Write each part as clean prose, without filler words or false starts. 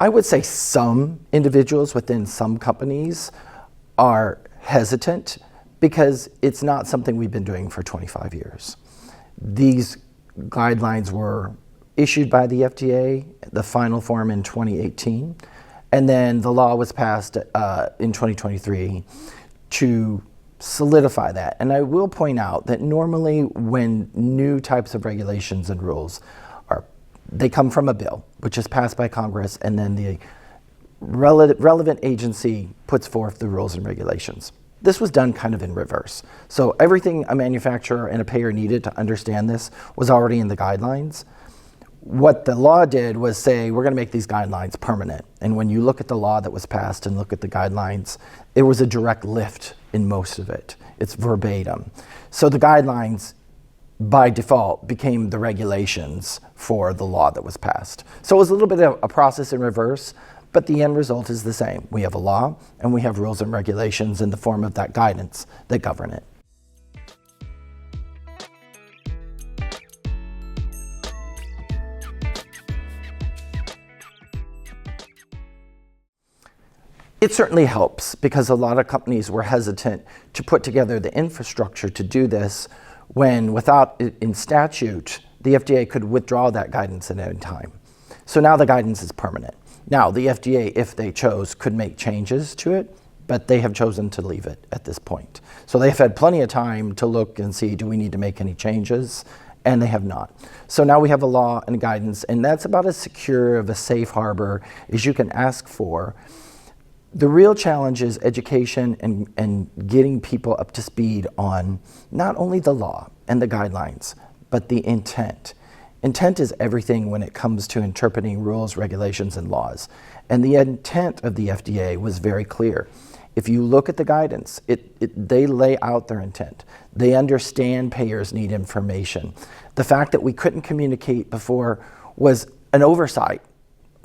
I would say some individuals within some companies are hesitant because it's not something we've been doing for 25 years. These guidelines were issued by the FDA, the final form in 2018, and then the law was passed in 2023 to solidify that. And I will point out that normally when new types of regulations and rules they come from a bill, which is passed by Congress, and then the relevant agency puts forth the rules and regulations. This was done kind of in reverse. So everything a manufacturer and a payer needed to understand this was already in the guidelines. What the law did was say, we're going to make these guidelines permanent. And when you look at the law that was passed and look at the guidelines, it was a direct lift in most of it. It's verbatim. So the guidelines, by default, became the regulations for the law that was passed. So it was a little bit of a process in reverse, but the end result is the same. We have a law and we have rules and regulations in the form of that guidance that govern it. It certainly helps because a lot of companies were hesitant to put together the infrastructure to do this when without, in statute, the FDA could withdraw that guidance at any time. So now the guidance is permanent. Now the FDA, if they chose, could make changes to it, but they have chosen to leave it at this point. So they've had plenty of time to look and see, do we need to make any changes? And they have not. So now we have a law and guidance, and that's about as secure of a safe harbor as you can ask for. The real challenge is education and getting people up to speed on not only the law and the guidelines, but the intent. Intent is everything when it comes to interpreting rules, regulations, and laws. And the intent of the FDA was very clear. If you look at the guidance, they lay out their intent. They understand payers need information. The fact that we couldn't communicate before was an oversight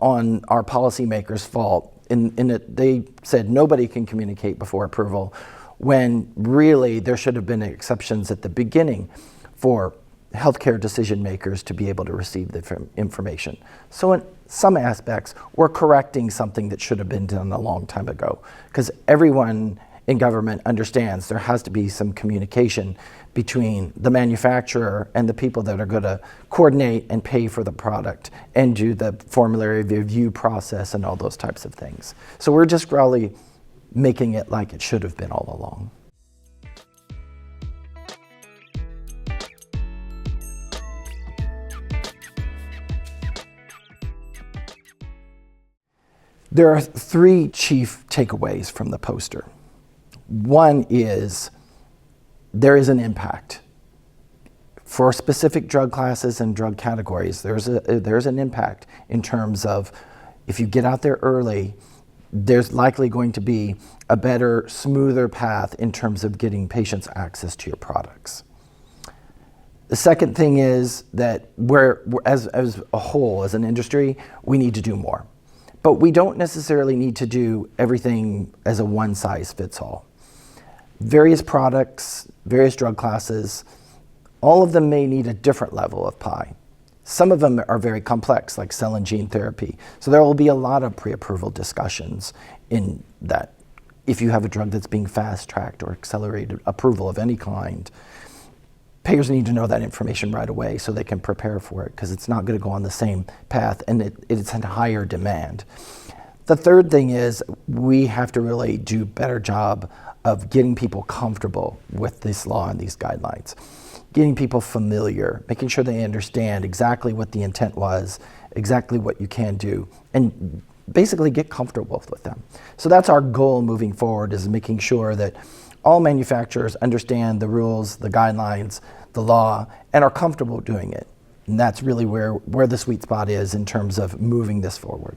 on our policymakers' fault. They said nobody can communicate before approval, when really there should have been exceptions at the beginning for healthcare decision makers to be able to receive the information. So in some aspects, we're correcting something that should have been done a long time ago, because everyone in government understands there has to be some communication between the manufacturer and the people that are going to coordinate and pay for the product and do the formulary review process and all those types of things. So we're just really making it like it should have been all along. There are three chief takeaways from the poster. One is there is an impact. For specific drug classes and drug categories, there's an impact in terms of if you get out there early, there's likely going to be a better, smoother path in terms of getting patients access to your products. The second thing is that as a whole, as an industry, we need to do more. But we don't necessarily need to do everything as a one-size-fits-all. Various products, various drug classes, all of them may need a different level of pie. Some of them are very complex, like cell and gene therapy. So there will be a lot of pre-approval discussions in that. If you have a drug that's being fast-tracked or accelerated approval of any kind, payers need to know that information right away so they can prepare for it, because it's not going to go on the same path and it's in higher demand. The third thing is we have to really do a better job of getting people comfortable with this law and these guidelines, getting people familiar, making sure they understand exactly what the intent was, exactly what you can do, and basically get comfortable with them. So that's our goal moving forward, is making sure that all manufacturers understand the rules, the guidelines, the law, and are comfortable doing it. And that's really where the sweet spot is in terms of moving this forward.